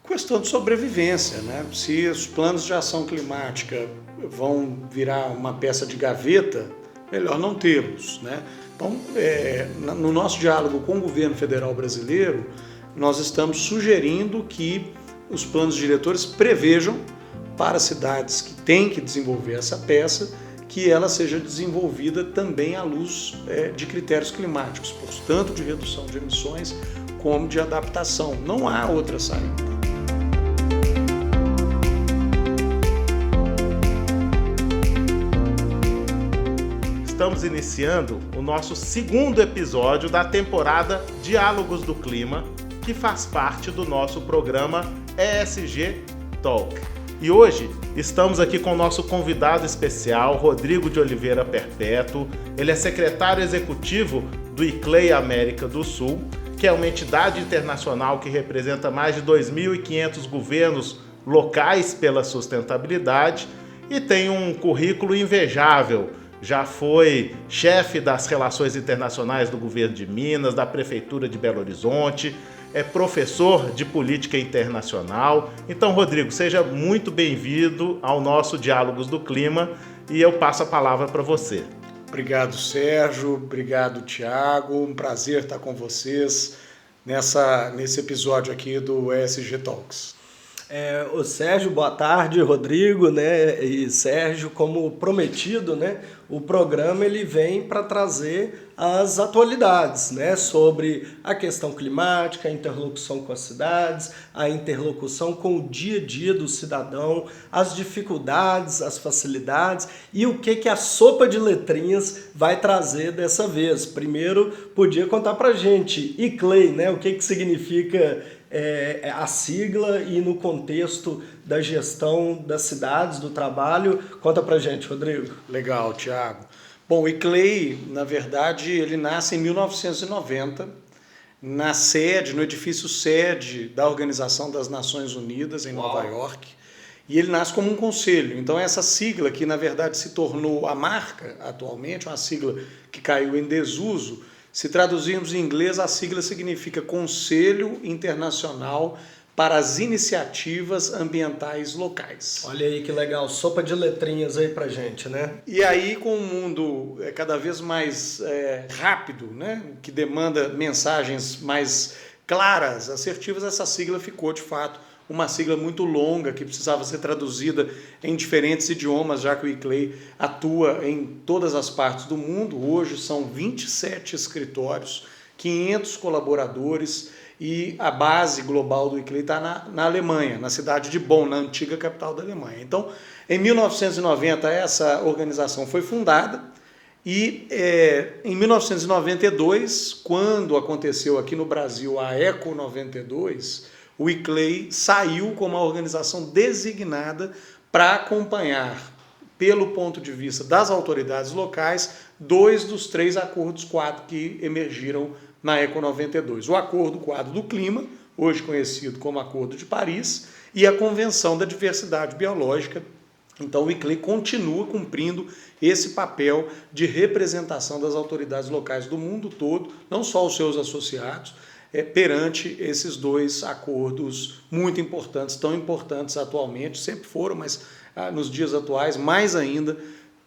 Questão de sobrevivência, né? Se os planos de ação climática vão virar uma peça de gaveta, melhor não tê-los, né? Então, no nosso diálogo com o governo federal brasileiro, nós estamos sugerindo que os planos diretores prevejam para cidades que têm que desenvolver essa peça, que ela seja desenvolvida também à luz de critérios climáticos, tanto de redução de emissões como de adaptação. Não há outra saída. Estamos iniciando o nosso segundo episódio da temporada Diálogos do Clima, que faz parte do nosso programa ESG Talk. E hoje estamos aqui com o nosso convidado especial, Rodrigo de Oliveira Perpétuo. Ele é secretário executivo do ICLEI América do Sul, que é uma entidade internacional que representa mais de 2.500 governos locais pela sustentabilidade e tem um currículo invejável. Já foi chefe das relações internacionais do governo de Minas, da prefeitura de Belo Horizonte, é professor de política internacional. Então, Rodrigo, seja muito bem-vindo ao nosso Diálogos do Clima e eu passo a palavra para você. Obrigado, Sérgio. Obrigado, Tiago. Um prazer estar com vocês nesse episódio aqui do ESG Talks. O Sérgio, boa tarde, Rodrigo, né? E Sérgio, como prometido, né? O programa ele vem para trazer as atualidades, né? Sobre a questão climática, a interlocução com as cidades, a interlocução com o dia a dia do cidadão, as dificuldades, as facilidades e o que a sopa de letrinhas vai trazer dessa vez. Primeiro, podia contar para a gente, ICLEI, né? O que significa a sigla e no contexto da gestão das cidades, do trabalho. Conta pra gente, Rodrigo. Legal, Tiago. Bom, o ICLEI, na verdade, ele nasce em 1990, no edifício sede da Organização das Nações Unidas, em Nova York, e ele nasce como um conselho. Então essa sigla, que na verdade se tornou a marca atualmente, uma sigla que caiu em desuso, se traduzirmos em inglês, a sigla significa Conselho Internacional para as Iniciativas Ambientais Locais. Olha aí que legal, sopa de letrinhas aí pra gente, né? E aí, com o mundo cada vez mais rápido, né, que demanda mensagens mais claras, assertivas, essa sigla ficou, de fato, uma sigla muito longa que precisava ser traduzida em diferentes idiomas, já que o ICLEI atua em todas as partes do mundo. Hoje são 27 escritórios, 500 colaboradores e a base global do ICLEI está na Alemanha, na cidade de Bonn, na antiga capital da Alemanha. Então, em 1990, essa organização foi fundada e em 1992, quando aconteceu aqui no Brasil a Eco 92, o ICLEI saiu como a organização designada para acompanhar, pelo ponto de vista das autoridades locais, 2 dos 3 acordos quadro que emergiram na Eco 92. O Acordo Quadro do Clima, hoje conhecido como Acordo de Paris, e a Convenção da Diversidade Biológica. Então o ICLEI continua cumprindo esse papel de representação das autoridades locais do mundo todo, não só os seus associados, perante esses 2 acordos muito importantes, tão importantes atualmente, sempre foram, mas nos dias atuais, mais ainda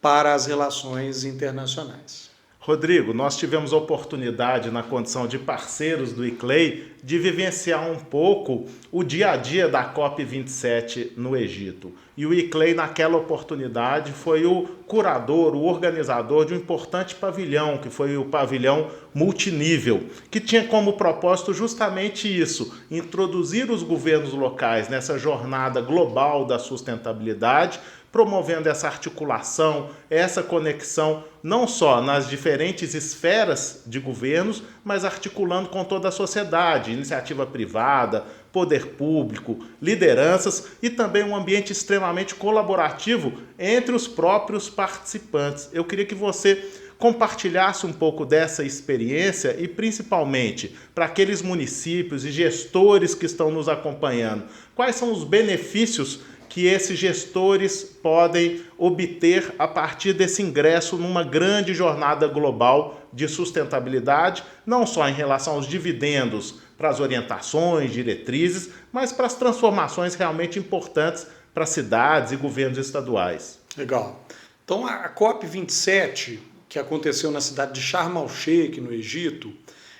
para as relações internacionais. Rodrigo, nós tivemos a oportunidade, na condição de parceiros do ICLEI, de vivenciar um pouco o dia a dia da COP27 no Egito. E o ICLEI, naquela oportunidade, foi o curador, o organizador de um importante pavilhão, que foi o pavilhão multinível, que tinha como propósito justamente isso, introduzir os governos locais nessa jornada global da sustentabilidade, promovendo essa articulação, essa conexão, não só nas diferentes esferas de governos, mas articulando com toda a sociedade, iniciativa privada, poder público, lideranças e também um ambiente extremamente colaborativo entre os próprios participantes. Eu queria que você compartilhasse um pouco dessa experiência e, principalmente, para aqueles municípios e gestores que estão nos acompanhando, quais são os benefícios que esses gestores podem obter a partir desse ingresso numa grande jornada global de sustentabilidade, não só em relação aos dividendos para as orientações, diretrizes, mas para as transformações realmente importantes para cidades e governos estaduais. Legal. Então a COP27, que aconteceu na cidade de Sharm el-Sheikh, no Egito,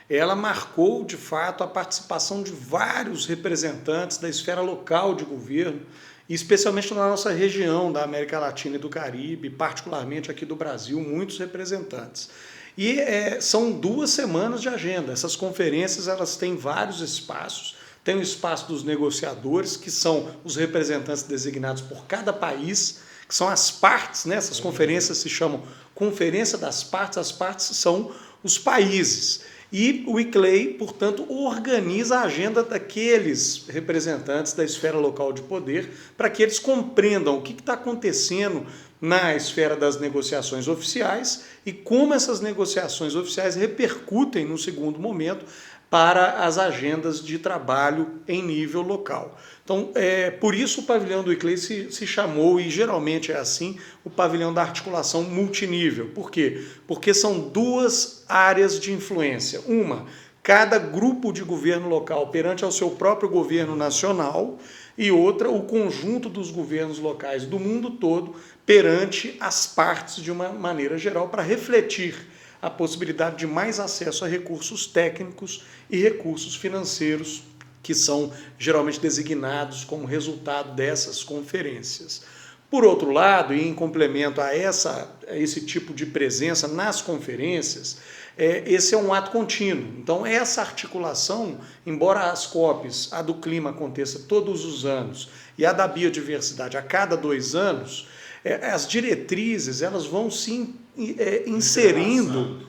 ela marcou, de fato, a participação de vários representantes da esfera local de governo, e especialmente na nossa região da América Latina e do Caribe, particularmente aqui do Brasil, muitos representantes. E são 2 semanas de agenda. Essas conferências elas têm vários espaços. Tem o espaço dos negociadores, que são os representantes designados por cada país, que são as partes, né? Essas conferências se chamam Conferência das Partes, as partes são os países. E o ICLEI, portanto, organiza a agenda daqueles representantes da esfera local de poder para que eles compreendam o que está acontecendo na esfera das negociações oficiais e como essas negociações oficiais repercutem, no segundo momento, para as agendas de trabalho em nível local. Então, por isso o pavilhão do ICLEI se chamou, e geralmente é assim, o pavilhão da articulação multinível. Por quê? Porque são 2 áreas de influência. Uma, cada grupo de governo local perante ao seu próprio governo nacional, e outra, o conjunto dos governos locais do mundo todo perante as partes de uma maneira geral para refletir a possibilidade de mais acesso a recursos técnicos e recursos financeiros que são geralmente designados como resultado dessas conferências. Por outro lado, e em complemento a esse tipo de presença nas conferências, esse é um ato contínuo. Então, essa articulação, embora as COPs, a do clima aconteça todos os anos e a da biodiversidade a cada 2 anos, as diretrizes elas vão se inserindo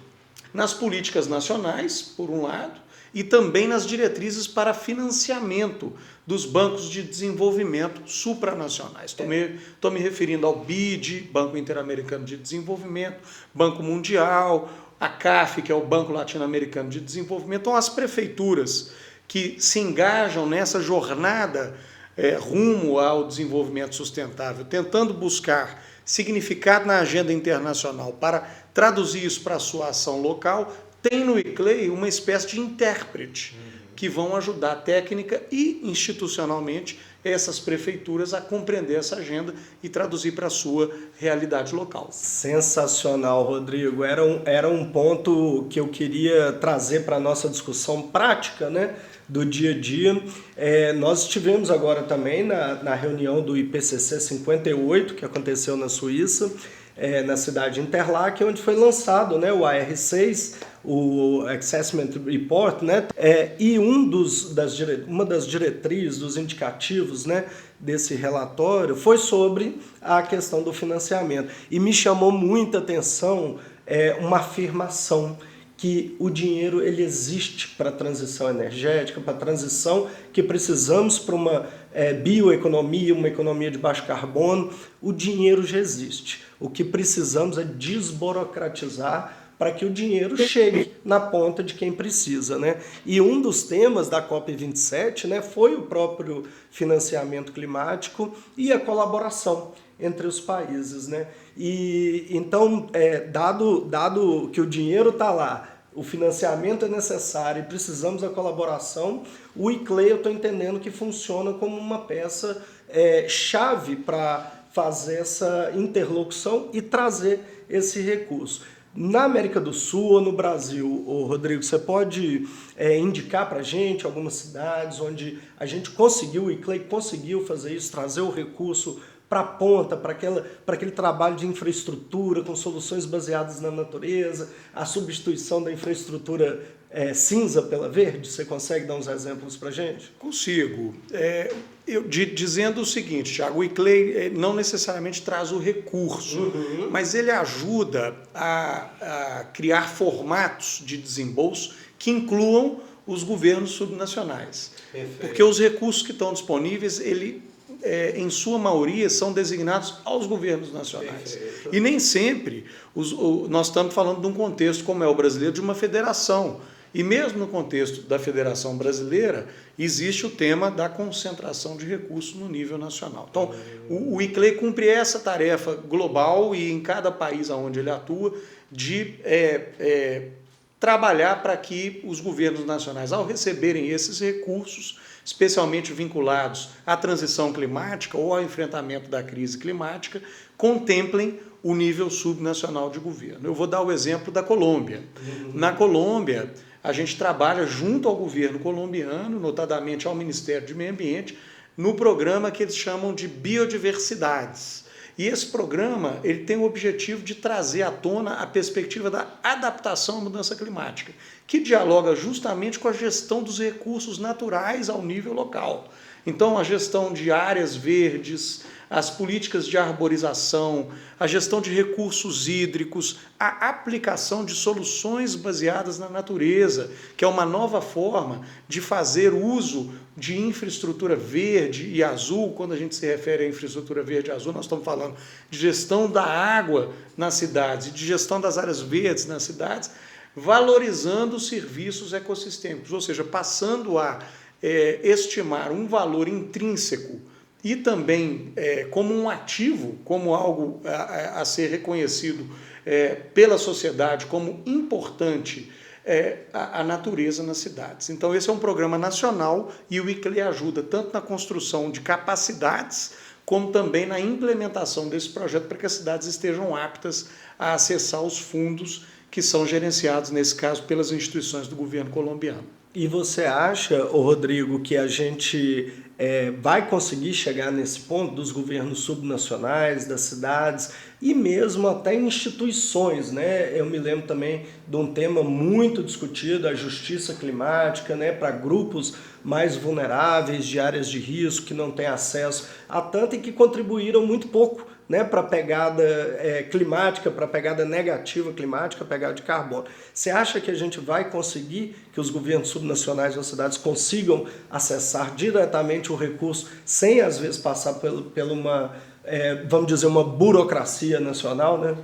nas políticas nacionais, por um lado, e também nas diretrizes para financiamento dos bancos de desenvolvimento supranacionais. Estou me referindo ao BID, Banco Interamericano de Desenvolvimento, Banco Mundial, a CAF, que é o Banco Latino-Americano de Desenvolvimento. Então, as prefeituras que se engajam nessa jornada rumo ao desenvolvimento sustentável, tentando buscar significado na agenda internacional para traduzir isso para a sua ação local, tem no ICLEI uma espécie de intérprete que vão ajudar técnica e institucionalmente essas prefeituras a compreender essa agenda e traduzir para a sua realidade local. Sensacional, Rodrigo. Era um ponto que eu queria trazer para a nossa discussão prática, né, do dia a dia. Nós estivemos agora também na reunião do IPCC 58, que aconteceu na Suíça, na cidade de Interlaken, onde foi lançado, né, o AR6, o Assessment Report, né, e uma das diretrizes, dos indicativos, né, desse relatório foi sobre a questão do financiamento. E me chamou muita atenção uma afirmação que o dinheiro ele existe para a transição energética, para a transição que precisamos para uma bioeconomia, uma economia de baixo carbono. O dinheiro já existe. O que precisamos é desburocratizar para que o dinheiro chegue na ponta de quem precisa, né? E um dos temas da COP27, né, foi o próprio financiamento climático e a colaboração entre os países, né? E então, dado que o dinheiro está lá, o financiamento é necessário e precisamos da colaboração, o ICLEI eu estou entendendo que funciona como uma peça chave para fazer essa interlocução e trazer esse recurso. Na América do Sul ou no Brasil, Rodrigo, você pode indicar para a gente algumas cidades onde a gente conseguiu, o ICLEI conseguiu fazer isso, trazer o recurso para a ponta, para aquele trabalho de infraestrutura com soluções baseadas na natureza, a substituição da infraestrutura cinza pela verde? Você consegue dar uns exemplos para a gente? Consigo. Dizendo o seguinte, Thiago, o ICLEI não necessariamente traz o recurso, mas ele ajuda a criar formatos de desembolso que incluam os governos subnacionais. Perfeito. Porque os recursos que estão disponíveis, em sua maioria, são designados aos governos nacionais. Perfeito. E nem sempre nós estamos falando de um contexto como é o brasileiro, de uma federação. E mesmo no contexto da Federação Brasileira, existe o tema da concentração de recursos no nível nacional. Então, o ICLEI cumpre essa tarefa global e em cada país onde ele atua de trabalhar para que os governos nacionais, ao receberem esses recursos, especialmente vinculados à transição climática ou ao enfrentamento da crise climática, contemplem o nível subnacional de governo. Eu vou dar o exemplo da Colômbia. Na Colômbia, a gente trabalha junto ao governo colombiano, notadamente ao Ministério do Meio Ambiente, no programa que eles chamam de biodiversidades. E esse programa ele tem o objetivo de trazer à tona a perspectiva da adaptação à mudança climática, que dialoga justamente com a gestão dos recursos naturais ao nível local. Então, a gestão de áreas verdes, as políticas de arborização, a gestão de recursos hídricos, a aplicação de soluções baseadas na natureza, que é uma nova forma de fazer uso de infraestrutura verde e azul. Quando a gente se refere à infraestrutura verde e azul, nós estamos falando de gestão da água nas cidades e de gestão das áreas verdes nas cidades, valorizando os serviços ecossistêmicos, ou seja, passando a estimar um valor intrínseco e também como um ativo, como algo a ser reconhecido pela sociedade como importante a natureza nas cidades. Então esse é um programa nacional e o ICLEI ajuda tanto na construção de capacidades como também na implementação desse projeto para que as cidades estejam aptas a acessar os fundos que são gerenciados, nesse caso, pelas instituições do governo colombiano. E você acha, Rodrigo, que a gente vai conseguir chegar nesse ponto dos governos subnacionais, das cidades e mesmo até instituições, né? Eu me lembro também de um tema muito discutido, a justiça climática, né? Para grupos mais vulneráveis, de áreas de risco, que não têm acesso a tanto e que contribuíram muito pouco, né, para a pegada climática, para a pegada negativa climática, a pegada de carbono. Você acha que a gente vai conseguir que os governos subnacionais das cidades consigam acessar diretamente o recurso sem, às vezes, passar por uma, vamos dizer, uma burocracia nacional, né?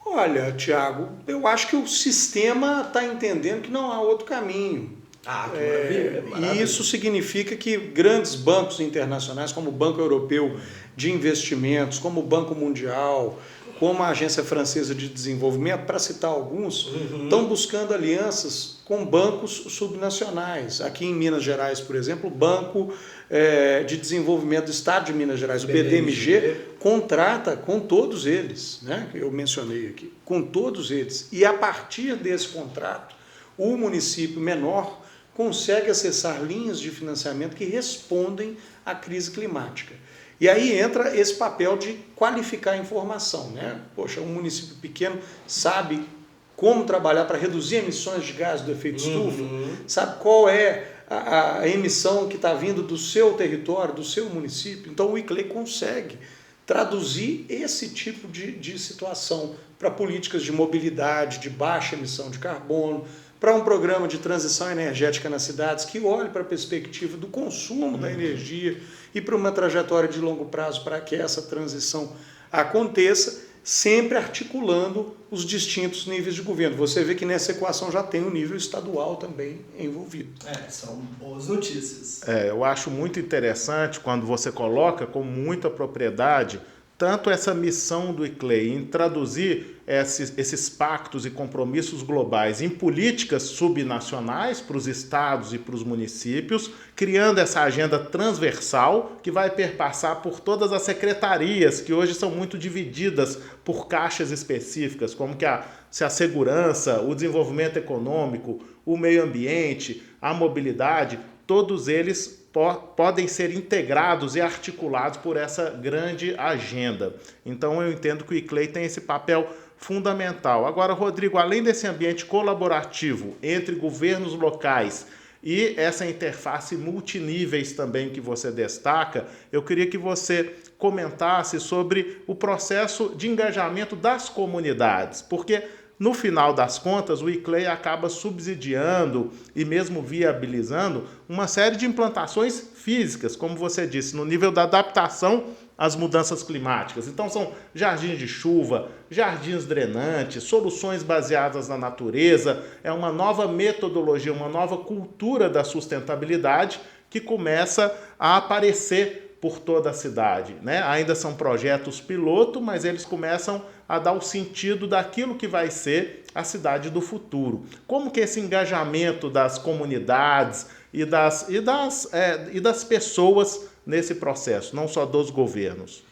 Olha, Tiago, eu acho que o sistema está entendendo que não há outro caminho. Que maravilha, maravilha. E isso significa que grandes bancos internacionais, como o Banco Europeu de Investimentos, como o Banco Mundial, como a Agência Francesa de Desenvolvimento, para citar alguns, estão buscando alianças com bancos subnacionais. Aqui em Minas Gerais, por exemplo, o Banco de Desenvolvimento do Estado de Minas Gerais, o BDMG, contrata com todos eles, né, que eu mencionei aqui, com todos eles. E a partir desse contrato, o município menor consegue acessar linhas de financiamento que respondem à crise climática. E aí entra esse papel de qualificar a informação, né? Poxa, um município pequeno sabe como trabalhar para reduzir emissões de gases do efeito estufa, sabe qual é a emissão que está vindo do seu território, do seu município. Então o ICLEI consegue traduzir esse tipo de situação para políticas de mobilidade, de baixa emissão de carbono, para um programa de transição energética nas cidades que olhe para a perspectiva do consumo da energia e para uma trajetória de longo prazo para que essa transição aconteça, sempre articulando os distintos níveis de governo. Você vê que nessa equação já tem o nível estadual também envolvido. São boas notícias. Eu acho muito interessante quando você coloca com muita propriedade tanto essa missão do ICLEI em traduzir esses pactos e compromissos globais em políticas subnacionais para os estados e para os municípios, criando essa agenda transversal que vai perpassar por todas as secretarias, que hoje são muito divididas por caixas específicas, como se a segurança, o desenvolvimento econômico, o meio ambiente, a mobilidade, todos eles podem ser integrados e articulados por essa grande agenda. Então eu entendo que o ICLEI tem esse papel fundamental. Agora, Rodrigo, além desse ambiente colaborativo entre governos locais e essa interface multiníveis também que você destaca, eu queria que você comentasse sobre o processo de engajamento das comunidades, porque no final das contas, o ICLEI acaba subsidiando e mesmo viabilizando uma série de implantações físicas, como você disse, no nível da adaptação às mudanças climáticas. Então, são jardins de chuva, jardins drenantes, soluções baseadas na natureza, é uma nova metodologia, uma nova cultura da sustentabilidade que começa a aparecer por toda a cidade, né? Ainda são projetos piloto, mas eles começam a dar o sentido daquilo que vai ser a cidade do futuro. Como que esse engajamento das comunidades e das pessoas nesse processo, não só dos governos?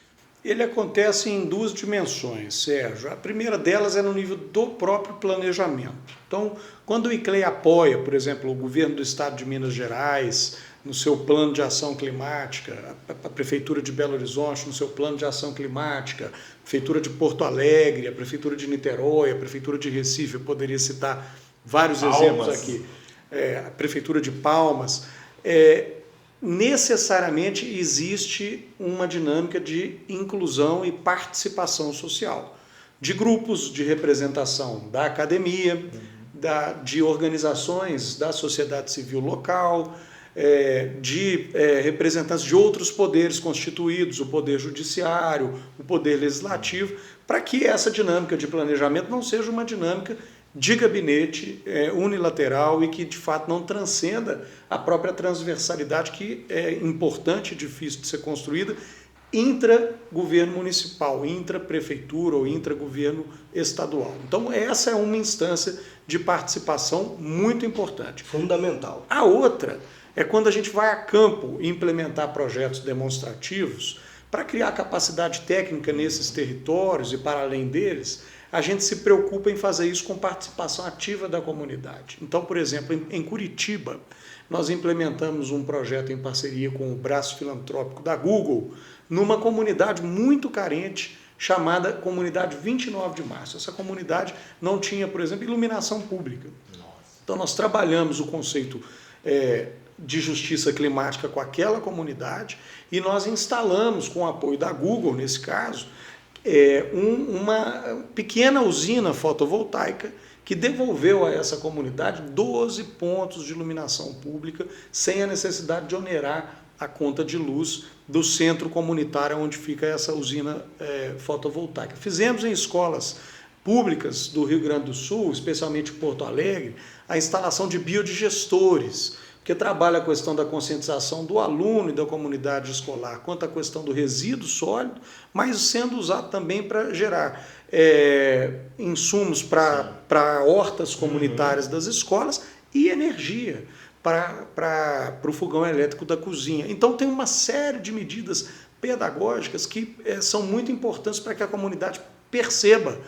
Ele acontece em duas dimensões, Sérgio. A primeira delas é no nível do próprio planejamento. Então, quando o ICLEI apoia, por exemplo, o governo do estado de Minas Gerais no seu plano de ação climática, a Prefeitura de Belo Horizonte no seu plano de ação climática, a Prefeitura de Porto Alegre, a Prefeitura de Niterói, a Prefeitura de Recife, eu poderia citar vários exemplos aqui, a Prefeitura de Palmas, necessariamente existe uma dinâmica de inclusão e participação social, de grupos de representação da academia, de organizações da sociedade civil local, de representantes de outros poderes constituídos, o poder judiciário, o poder legislativo, para que essa dinâmica de planejamento não seja uma dinâmica de gabinete unilateral e que de fato não transcenda a própria transversalidade que é importante e difícil de ser construída intra-governo municipal, intra-prefeitura ou intra-governo estadual. Então essa é uma instância de participação muito importante. Fundamental. A outra é quando a gente vai a campo implementar projetos demonstrativos para criar capacidade técnica nesses territórios e para além deles, a gente se preocupa em fazer isso com participação ativa da comunidade. Então, por exemplo, em Curitiba, nós implementamos um projeto em parceria com o braço filantrópico da Google, numa comunidade muito carente, chamada Comunidade 29 de Março. Essa comunidade não tinha, por exemplo, iluminação pública. Então, nós trabalhamos o conceito de justiça climática com aquela comunidade e nós instalamos, com o apoio da Google, nesse caso, uma pequena usina fotovoltaica que devolveu a essa comunidade 12 pontos de iluminação pública sem a necessidade de onerar a conta de luz do centro comunitário onde fica essa usina fotovoltaica. Fizemos em escolas públicas do Rio Grande do Sul, especialmente Porto Alegre, a instalação de biodigestores, que trabalha a questão da conscientização do aluno e da comunidade escolar, quanto à questão do resíduo sólido, mas sendo usado também para gerar insumos para hortas comunitárias das escolas e energia para o fogão elétrico da cozinha. Então tem uma série de medidas pedagógicas que são muito importantes para que a comunidade perceba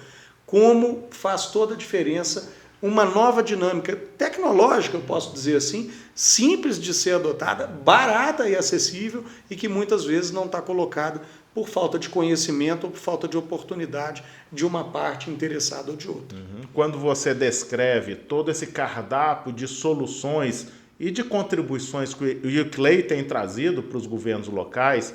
como faz toda a diferença uma nova dinâmica tecnológica, eu posso dizer assim, simples de ser adotada, barata e acessível e que muitas vezes não está colocada por falta de conhecimento ou por falta de oportunidade de uma parte interessada ou de outra. Quando você descreve todo esse cardápio de soluções e de contribuições que o ICLEI tem trazido para os governos locais,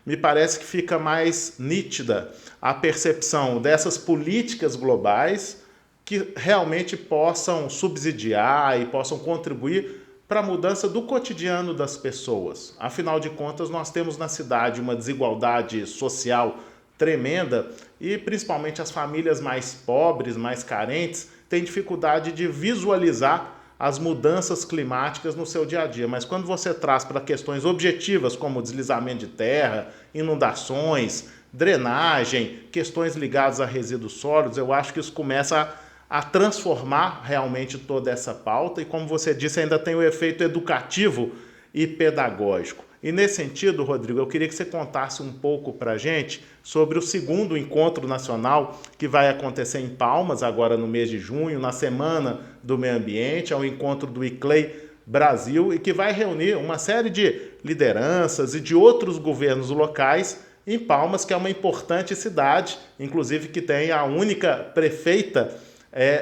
me parece que fica mais nítida a percepção dessas políticas globais que realmente possam subsidiar e possam contribuir para a mudança do cotidiano das pessoas. Afinal de contas, nós temos na cidade uma desigualdade social tremenda e principalmente as famílias mais pobres, mais carentes, têm dificuldade de visualizar as mudanças climáticas no seu dia a dia. Mas quando você traz para questões objetivas como deslizamento de terra, inundações, drenagem, questões ligadas a resíduos sólidos, eu acho que isso começa a transformar realmente toda essa pauta e, como você disse, ainda tem o efeito educativo e pedagógico. E nesse sentido, Rodrigo, eu queria que você contasse um pouco para a gente sobre o segundo encontro nacional que vai acontecer em Palmas, agora no mês de junho, na Semana do Meio Ambiente, é o encontro do ICLEI Brasil e que vai reunir uma série de lideranças e de outros governos locais em Palmas, que é uma importante cidade, inclusive que tem a única prefeita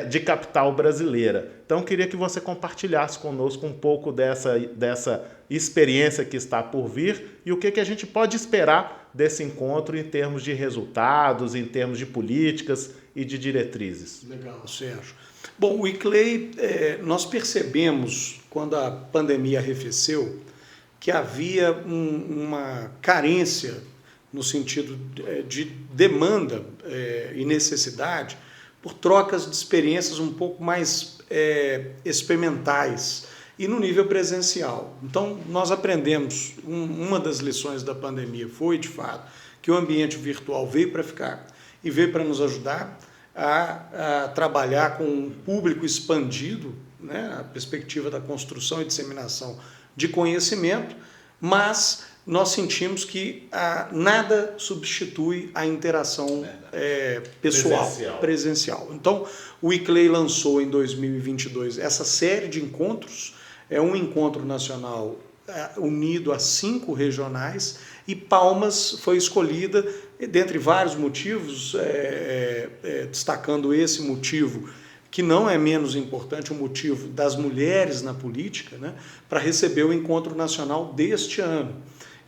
de capital brasileira. Então, queria que você compartilhasse conosco um pouco dessa experiência que está por vir e o que a gente pode esperar desse encontro em termos de resultados, em termos de políticas e de diretrizes. Legal, Sérgio. Bom, o ICLEI, nós percebemos, quando a pandemia arrefeceu, que havia uma carência no sentido de demanda e necessidade por trocas de experiências um pouco mais experimentais e no nível presencial. Então, nós aprendemos, uma das lições da pandemia foi, de fato, que o ambiente virtual veio para ficar e veio para nos ajudar a trabalhar com um público expandido, né, a perspectiva da construção e disseminação de conhecimento, mas nós sentimos que nada substitui a interação pessoal, presencial. Então, o ICLEI lançou em 2022 essa série de encontros, é um encontro nacional unido a 5 regionais, e Palmas foi escolhida, dentre vários motivos, destacando esse motivo, que não é menos importante, o motivo das mulheres na política, né, para receber o encontro nacional deste ano.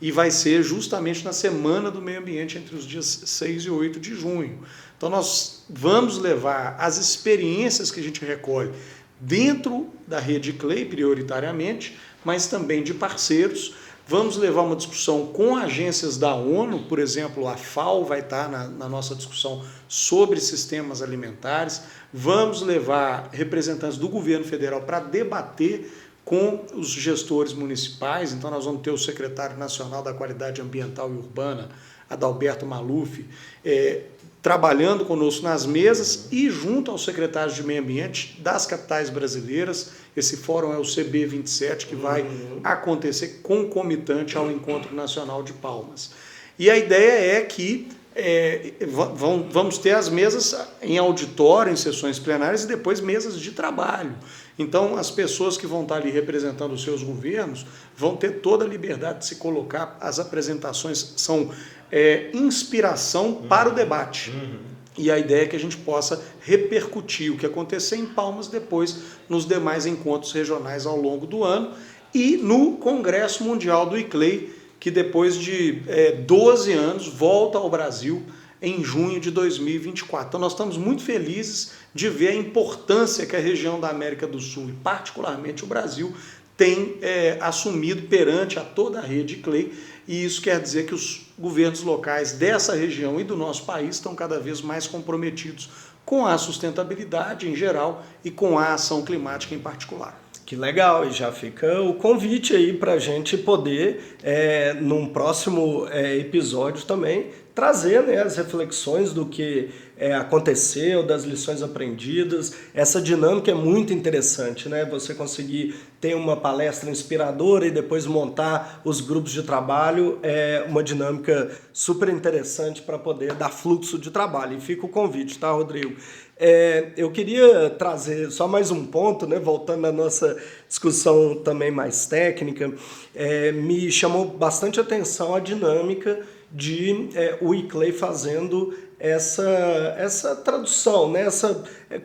E vai ser justamente na Semana do Meio Ambiente, entre os dias 6 e 8 de junho. Então nós vamos levar as experiências que a gente recolhe dentro da rede ICLEI, prioritariamente, mas também de parceiros. Vamos levar uma discussão com agências da ONU, por exemplo, a FAO vai estar na nossa discussão sobre sistemas alimentares. Vamos levar representantes do governo federal para debater com os gestores municipais. Então nós vamos ter o secretário nacional da Qualidade Ambiental e Urbana, Adalberto Maluf, trabalhando conosco nas mesas, e junto aos secretários de meio ambiente das capitais brasileiras. Esse fórum é o CB27, que vai acontecer concomitante ao Encontro Nacional de Palmas. E a ideia é que vamos ter as mesas em auditório, em sessões plenárias, e depois mesas de trabalho. Então, as pessoas que vão estar ali representando os seus governos vão ter toda a liberdade de se colocar. As apresentações são inspiração para o debate. E a ideia é que a gente possa repercutir o que acontecer em Palmas depois nos demais encontros regionais ao longo do ano, e no Congresso Mundial do ICLEI, que depois de 12 anos volta ao Brasil em junho de 2024. Então nós estamos muito felizes de ver a importância que a região da América do Sul, e particularmente o Brasil, tem assumido perante a toda a rede ICLEI, e isso quer dizer que os governos locais dessa região e do nosso país estão cada vez mais comprometidos com a sustentabilidade em geral e com a ação climática em particular. Que legal, e já fica o convite aí para a gente poder, num próximo episódio também, trazer, né, as reflexões do que aconteceu, das lições aprendidas. Essa dinâmica é muito interessante, né? Você conseguir ter uma palestra inspiradora e depois montar os grupos de trabalho é uma dinâmica super interessante para poder dar fluxo de trabalho. E fica o convite, tá, Rodrigo? Eu queria trazer só mais um ponto, né, voltando à nossa discussão também mais técnica. Me chamou bastante atenção a dinâmica de o ICLEI fazendo essa tradução, né,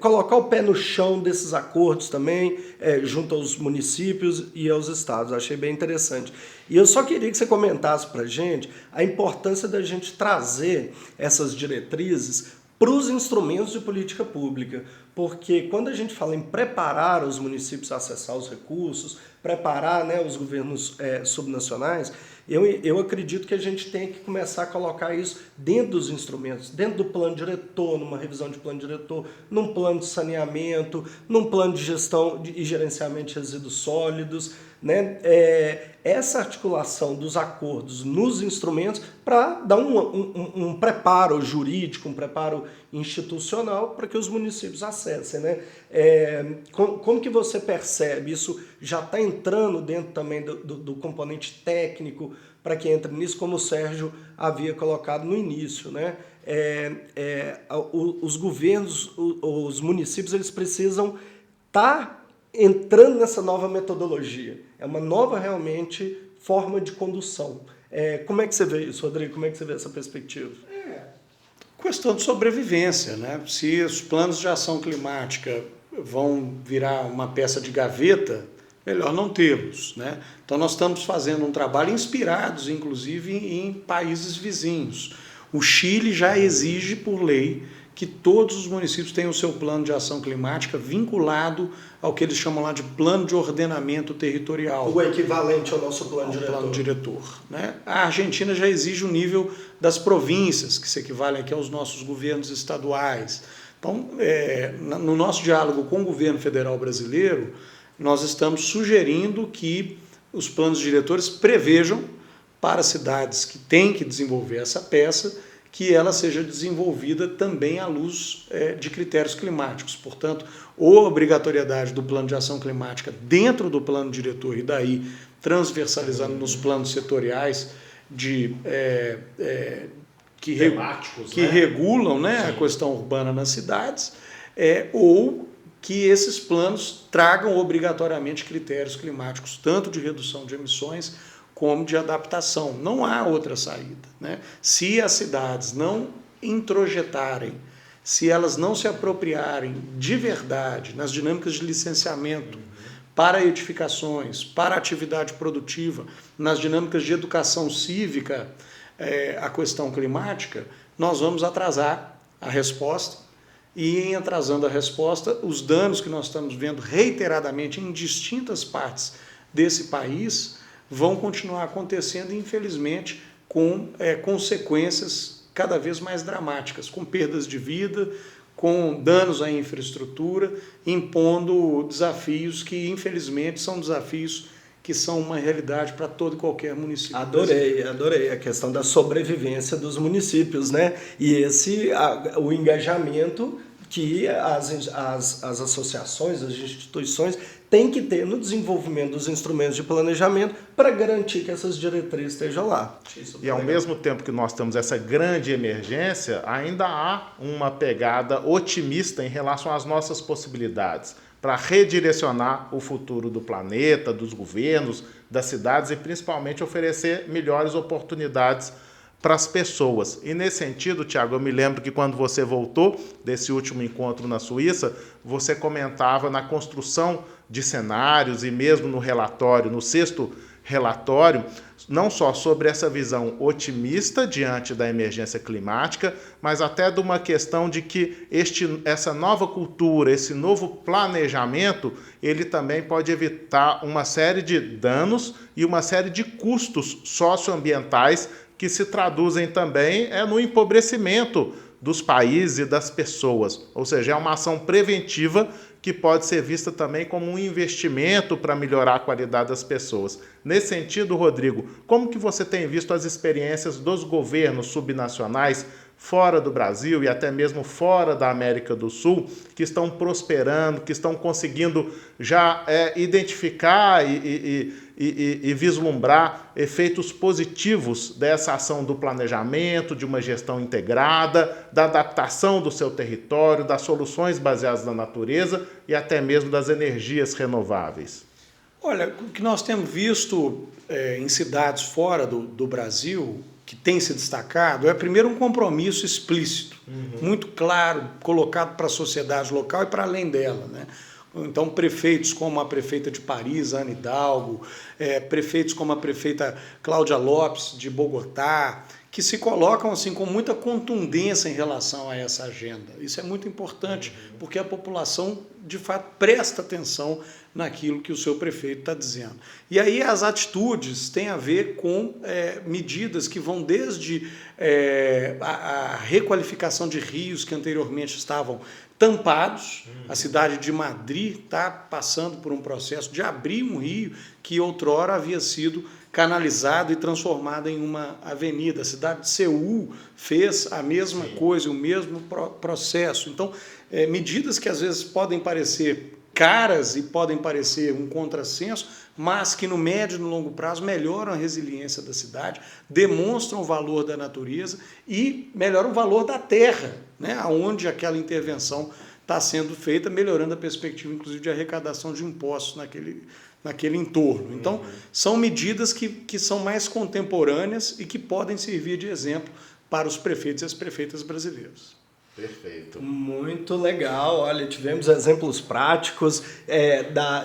colocar o pé no chão desses acordos também, junto aos municípios e aos estados. Achei bem interessante. E eu só queria que você comentasse para a gente a importância da gente trazer essas diretrizes para os instrumentos de política pública, porque quando a gente fala em preparar os municípios a acessar os recursos, preparar, né, os governos subnacionais, eu acredito que a gente tem que começar a colocar isso dentro dos instrumentos, dentro do plano diretor, numa revisão de plano diretor, num plano de saneamento, num plano de gestão e gerenciamento de resíduos sólidos, né? Essa articulação dos acordos nos instrumentos para dar um preparo jurídico, um preparo institucional para que os municípios acessem, né? Como que você percebe? Isso já está entrando dentro também do componente técnico para que entre nisso, como o Sérgio havia colocado no início, né? Os governos, os municípios, eles precisam estar entrando nessa nova metodologia. É uma nova, realmente, forma de condução. Como é que você vê isso, Rodrigo? Como é que você vê essa perspectiva? Questão de sobrevivência, né? Se os planos de ação climática vão virar uma peça de gaveta, melhor não tê-los, né? Então nós estamos fazendo um trabalho inspirados, inclusive, em países vizinhos. O Chile já exige, por lei, que todos os municípios tenham o seu plano de ação climática vinculado ao que eles chamam lá de plano de ordenamento territorial. O equivalente ao nosso plano diretor. Plano diretor, né? A Argentina já exige o nível das províncias, que se equivalem aqui aos nossos governos estaduais. Então, no nosso diálogo com o governo federal brasileiro, nós estamos sugerindo que os planos diretores prevejam para cidades que têm que desenvolver essa peça, que ela seja desenvolvida também à luz de critérios climáticos. Portanto, a obrigatoriedade do plano de ação climática dentro do plano diretor e daí transversalizando nos planos setoriais que regulam, né, a questão urbana nas cidades, ou que esses planos tragam obrigatoriamente critérios climáticos, tanto de redução de emissões como de adaptação. Não há outra saída, né? Se as cidades não introjetarem, se elas não se apropriarem de verdade nas dinâmicas de licenciamento para edificações, para atividade produtiva, nas dinâmicas de educação cívica, a questão climática, nós vamos atrasar a resposta, e em atrasando a resposta, os danos que nós estamos vendo reiteradamente em distintas partes desse país vão continuar acontecendo, infelizmente, com consequências cada vez mais dramáticas, com perdas de vida, com danos à infraestrutura, impondo desafios que, infelizmente, são desafios que são uma realidade para todo e qualquer município. Adorei a questão da sobrevivência dos municípios, né? E o engajamento que as associações, as instituições têm que ter no desenvolvimento dos instrumentos de planejamento para garantir que essas diretrizes estejam lá. E ao mesmo tempo que nós temos essa grande emergência, ainda há uma pegada otimista em relação às nossas possibilidades para redirecionar o futuro do planeta, dos governos, das cidades e principalmente oferecer melhores oportunidades para as pessoas. E nesse sentido, Tiago, eu me lembro que quando você voltou desse último encontro na Suíça, você comentava na construção de cenários e mesmo no relatório, no 6º relatório, não só sobre essa visão otimista diante da emergência climática, mas até de uma questão de que essa nova cultura, esse novo planejamento, ele também pode evitar uma série de danos e uma série de custos socioambientais que se traduzem também no empobrecimento dos países e das pessoas. Ou seja, é uma ação preventiva que pode ser vista também como um investimento para melhorar a qualidade das pessoas. Nesse sentido, Rodrigo, como que você tem visto as experiências dos governos subnacionais fora do Brasil e até mesmo fora da América do Sul, que estão prosperando, que estão conseguindo já identificar e vislumbrar efeitos positivos dessa ação do planejamento, de uma gestão integrada, da adaptação do seu território, das soluções baseadas na natureza e até mesmo das energias renováveis? Olha, o que nós temos visto em cidades fora do Brasil, que tem se destacado, é primeiro um compromisso explícito, muito claro, colocado para a sociedade local e para além dela, né? Então, prefeitos como a prefeita de Paris, Anne Hidalgo, prefeitos como a prefeita Cláudia Lopes, de Bogotá, que se colocam assim com muita contundência em relação a essa agenda. Isso é muito importante, porque a população, de fato, presta atenção naquilo que o seu prefeito está dizendo. E aí as atitudes têm a ver com medidas que vão desde a requalificação de rios que anteriormente estavam tampados. A cidade de Madrid está passando por um processo de abrir um rio que outrora havia sido canalizado e transformado em uma avenida. A cidade de Seul fez a mesma coisa, o mesmo processo. Então, medidas que às vezes podem parecer caras e podem parecer um contrassenso, mas que no médio e no longo prazo melhoram a resiliência da cidade, demonstram o valor da natureza e melhoram o valor da terra, né, onde aquela intervenção está sendo feita, melhorando a perspectiva, inclusive, de arrecadação de impostos naquele entorno. Então, são medidas que são mais contemporâneas e que podem servir de exemplo para os prefeitos e as prefeitas brasileiros. Perfeito. Muito legal. Olha, tivemos exemplos práticos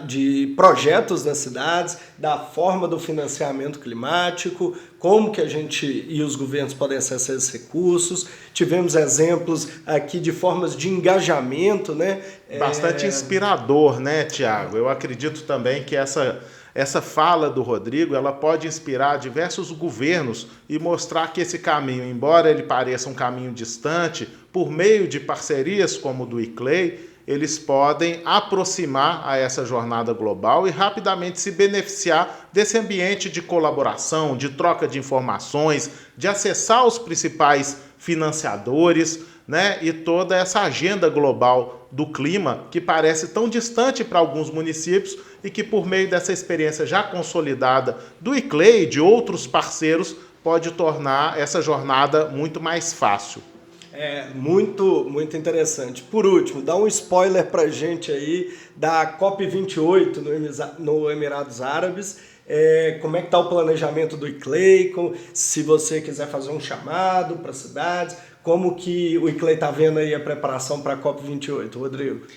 de projetos nas cidades, da forma do financiamento climático, como que a gente e os governos podem acessar esses recursos. Tivemos exemplos aqui de formas de engajamento, né? Bastante inspirador, né, Tiago? Eu acredito também que essa fala do Rodrigo, ela pode inspirar diversos governos e mostrar que esse caminho, embora ele pareça um caminho distante, por meio de parcerias como o do ICLEI, eles podem aproximar a essa jornada global e rapidamente se beneficiar desse ambiente de colaboração, de troca de informações, de acessar os principais financiadores, né? E toda essa agenda global do clima que parece tão distante para alguns municípios e que, por meio dessa experiência já consolidada do ICLEI e de outros parceiros, pode tornar essa jornada muito mais fácil. É muito, muito interessante. Por último, dá um spoiler pra gente aí da COP28 no Emirados Árabes. Como é que está o planejamento do ICLEI? Se você quiser fazer um chamado para cidades, como que o ICLEI está vendo aí a preparação para a COP28, Rodrigo?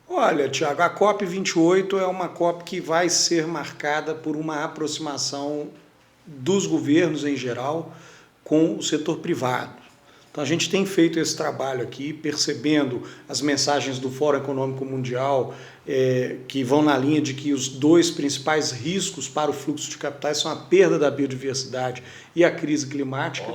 Olha, Tiago, a COP28 é uma COP que vai ser marcada por uma aproximação dos governos em geral com o setor privado. Então a gente tem feito esse trabalho aqui, percebendo as mensagens do Fórum Econômico Mundial, que vão na linha de que os dois principais riscos para o fluxo de capitais são a perda da biodiversidade e a crise climática.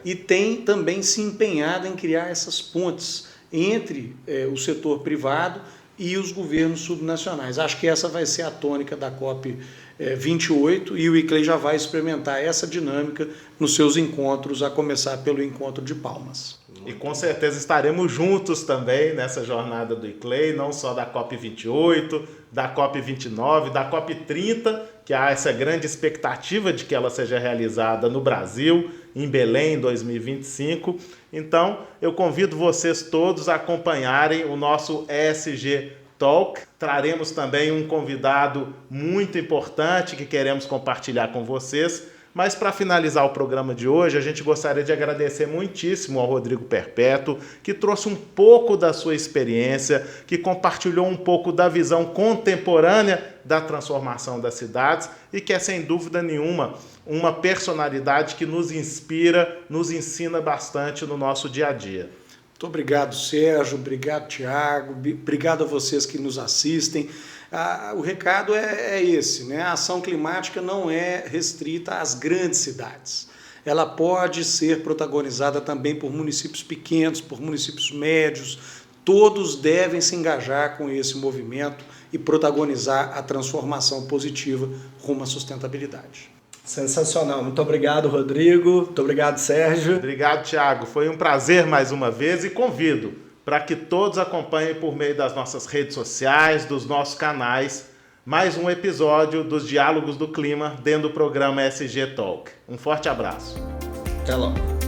E tem também se empenhado em criar essas pontes entre o setor privado e os governos subnacionais. Acho que essa vai ser a tônica da COP28 e o ICLEI já vai experimentar essa dinâmica nos seus encontros, a começar pelo encontro de Palmas. E com certeza estaremos juntos também nessa jornada do ICLEI, não só da COP28, da COP29, da COP30, que há essa grande expectativa de que ela seja realizada no Brasil, em Belém, em 2025. Então, eu convido vocês todos a acompanharem o nosso ESG Talk. Traremos também um convidado muito importante que queremos compartilhar com vocês. Mas para finalizar o programa de hoje, a gente gostaria de agradecer muitíssimo ao Rodrigo Perpétuo, que trouxe um pouco da sua experiência, que compartilhou um pouco da visão contemporânea da transformação das cidades e que é, sem dúvida nenhuma, uma personalidade que nos inspira, nos ensina bastante no nosso dia a dia. Muito obrigado, Sérgio, obrigado, Tiago, obrigado a vocês que nos assistem. O recado é esse, né? A ação climática não é restrita às grandes cidades. Ela pode ser protagonizada também por municípios pequenos, por municípios médios. Todos devem se engajar com esse movimento e protagonizar a transformação positiva rumo à sustentabilidade. Sensacional. Muito obrigado, Rodrigo. Muito obrigado, Sérgio. Obrigado, Tiago. Foi um prazer mais uma vez e convido para que todos acompanhem por meio das nossas redes sociais, dos nossos canais, mais um episódio dos Diálogos do Clima dentro do programa ESG Talk. Um forte abraço. Até logo.